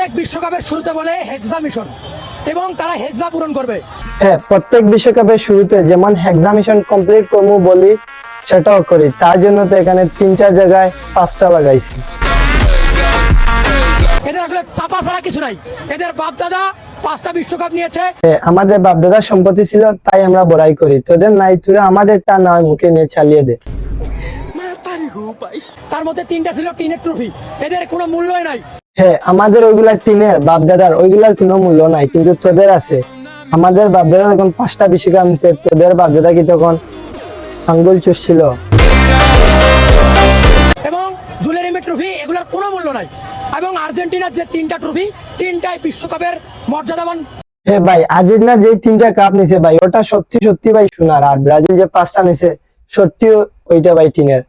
প্রত্যেক বিশ্বকাপের শুরুতে বলে হেক্সা মিশন এবং তারা হেক্সা পূরণ করবে। হ্যাঁ, প্রত্যেক বিশ্বকাপের শুরুতে যেমন হেক্সা মিশন কমপ্লিট করবো বলি সেটাও করি। তার জন্য তো এখানে 3টা জায়গায় 5টা লাগাইছি। এদের আসলে চাপা ছাড়া কিছু নাই। এদের বাপ দাদা 5টা বিশ্বকাপ নিয়েছে। আমাদের বাপ দাদার সম্পত্তি ছিল তাই আমরা বড়াই করি, তোদের নাই, তোরা আমাদেরটা নয় মুখে নিয়ে চালিয়ে দে। তার মধ্যে 3টা ছিল টিনের ট্রফি, এদের কোনো মূল্যই নাই। হ্যাঁ, আমাদের ওইগুলা টিনের বাপ দাদার ওইগুলার কোনো মূল্য নাই, কিন্তু তোদের আছে। আমাদের বাপ দাদা যখন 5টা বিশ্বকাপ নিচ্ছে, তোদের বাপ দাদা কি তখন আঙ্গুল চুষছিল? এবং জুলেরিমি ট্রফি এগুলোর কোনো মূল্য নাই। এবং আর্জেন্টিনার যে 3টা ট্রফি, 3টাই বিশ্বকাপের মর্যাদাবান। হ্যাঁ ভাই, আর্জেন্টিনা যে 3টা কাপ নিছে ভাই, ওটা সত্যি সত্যি ভাই সোনার। আর ব্রাজিল যে 5টা নিছে, সত্যি ওইটা ভাই টিনের।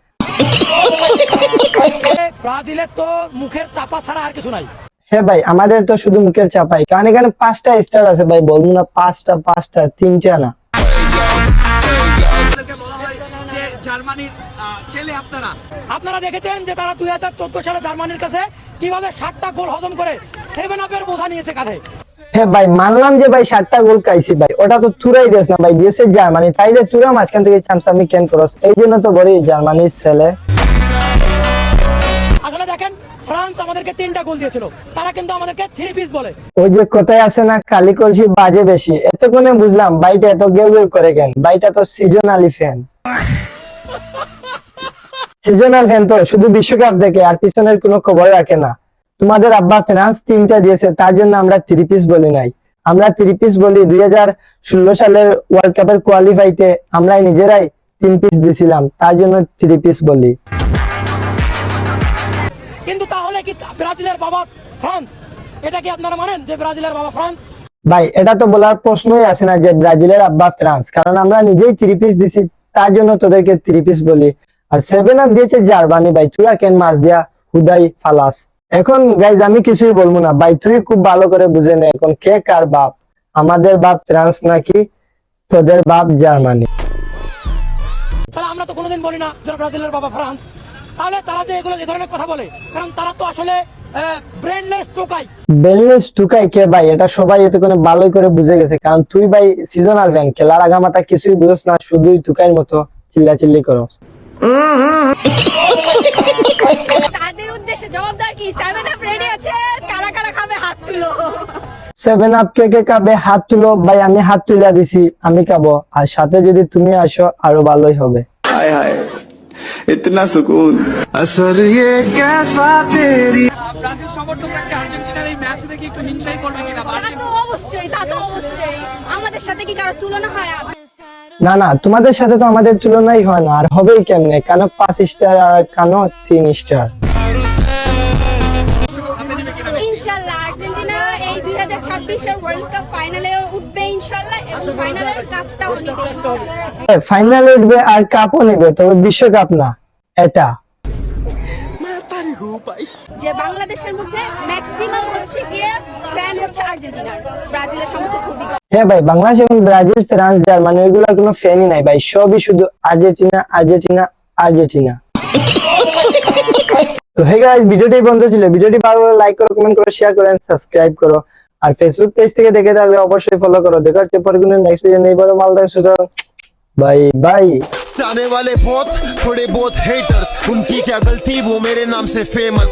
ব্রাজিলের তো মুখের চাপা ছাড়া আর কিছু নাই। হ্যাঁ ভাই, আমাদের তো শুধু মুখের চাপাই, কারণ এখানে 5টা স্টার আছে ভাই, বলবো না 5টা 3টা না। আপনারা দেখেছেন যে তারা 2014 সালে জার্মানির কাছে কিভাবে 60টা গোল হজম করে 7 আপের বোঝা নিয়েছে কাঁধে। হ্যাঁ ভাই, মানলাম যে ভাই 60টা গোল খাইছি ভাই, ওটা তো তুরাই দেশ না ভাই, দিয়েছে জার্মানি। তাইলে তুরা মাঝখান থেকে চামচামি কেন করস? এই জন্য তো বলি জার্মানির ছেলে। আসলে দেখেন, ফ্রান্স আমাদেরকে 3টা গোল দিয়েছিল, তারা কিন্তু আমাদেরকে 3 পিস বলে। ওই যে কোথায় আছে না, কালি কলসি বাজে বেশি। এতক্ষণে বুঝলাম বাইটা এত গেউ গেউ করে কেন। বাইটা তো সিজনালি ফ্যান। সিজনাল ফ্যান তো শুধু বিশ্বকাপ দেখে আর পিছনের কোনো খবর রাখে না। তোমাদের আব্বা ফ্রান্স 3টা দিয়েছে, তার জন্য আমরা 3 পিস বলি নাই। আমরা 3 পিস বলি 2016 সালের ওয়ার্ল্ড কাপের কোয়ালিফাইতে আমরা নিজেরাই 3 পিস দিয়েছিলাম, তার জন্য 3 পিস বলি। কিন্তু তাহলে কি ব্রাজিলের বাবা ফ্রান্স? এটা কি আপনারা মানেন যে ব্রাজিলের বাবা ফ্রান্স? ভাই, এটা তো বলার প্রশ্নই আসে না যে ব্রাজিলের আব্বা ফ্রান্স, কারণ আমরা নিজেই 3 পিস দিছি, তার জন্য তোদেরকে 3 পিস বলি। আর 7 আপ দিয়েছে জার্মানি ভাই, তোরা কেন মাছ দিয়া হুদাই ফালাস? এখন গাইজ আমি কিছুই বলবো না ভাই, তুই খুব ভালো করে বুঝে নে এখন কে কার বাপ। আমাদের বাপ ফ্রান্স নাকি তোদের বাপ জার্মানি? তাহলে আমরা তো কোনোদিন বলি না যে ব্রাজিলের বাবা ফ্রান্স। তাহলে তারা যে এগুলো এই ধরনের কথা বলে, কারণ তারা তো আসলে ব্রেনলেস টোকাই। বেলনেস টুকাই কে ভাই, এটা সবাই এতক্ষণে ভালোই করে বুঝে গেছে। কারণ তুই ভাই সিজনাল ফ্যান, খেলার আগামাতা কিছুই বুঝছ না, শুধুই টুকাইয়ের মতো চিল্লাচিল্লি করস। তাদের উদ্দেশ্যে জবাবদার কি? 7 আপ রেডি আছে, কারা কারা খাবে হাত তুলো। 7 আপ কে কে খাবে হাত তুলো ভাই, আমি হাত তুলে দিছি, আমি খাবো। আর সাথে যদি তুমি আসো আরো ভালোই হবে। हाय हाय इतना सुकून असर ये कैसा तेरी। ব্রাজিল সমর্থকরা কি আর্জেন্টিনার এই ম্যাচ দেখে একটু হিংসাই করবে কিনা? তা তো অবশ্যই, তা তো অবশ্যই। আমাদের সাথে কি কারো তুলনা হয়? না না, তোমাদের সাথে তো আমাদের তুলনাই হয় না, আর হবেই কেমনে? কেন 5 স্টার আর কেন 3 স্টার? ইনশাআল্লাহ আর্জেন্টিনা এই 2026 এর ওয়ার্ল্ড কাপ ফাইনালে উঠবে ইনশাআল্লাহ, এবং ফাইনালের কাপটাও নিবে ইনশাআল্লাহ। ফাইনালে উঠবে আর কাপও নেবে, তবে বিশ্বকাপ না এটা। যে বাংলাদেশের মধ্যে ম্যাক্সিমাম হচ্ছে গিয়ে ফ্যান হচ্ছে আর্জেন্টিনার, ব্রাজিলের সমর্থক খুবই কম। হ্যাঁ ভাই, বাংলাদেশ এখন ব্রাজিল ফ্রান্স জার্মানি ওইগুলোর কোনো ফ্যানই নাই ভাই, সবই শুধু আর্জেন্টিনা আর্জেন্টিনা আর্জেন্টিনা। তো হে গাইস, ভিডিওটি বন্ধ ছিল। ভিডিওটি ভালো লাগলে লাইক করো, কমেন্ট করো, শেয়ার করো, সাবস্ক্রাইব করো। আর ফেসবুক পেজ থেকে দেখে থাকলে অবশ্যই ফলো করো। দেখা হচ্ছে পরে কোনো নেক্সট ভিডিও। নেই বলো মালদা সুতো, বাই বাই। आने वाले बहुत थोड़े बहुत हेटर्स, उनकी क्या गलती वो मेरे नाम से फेमस।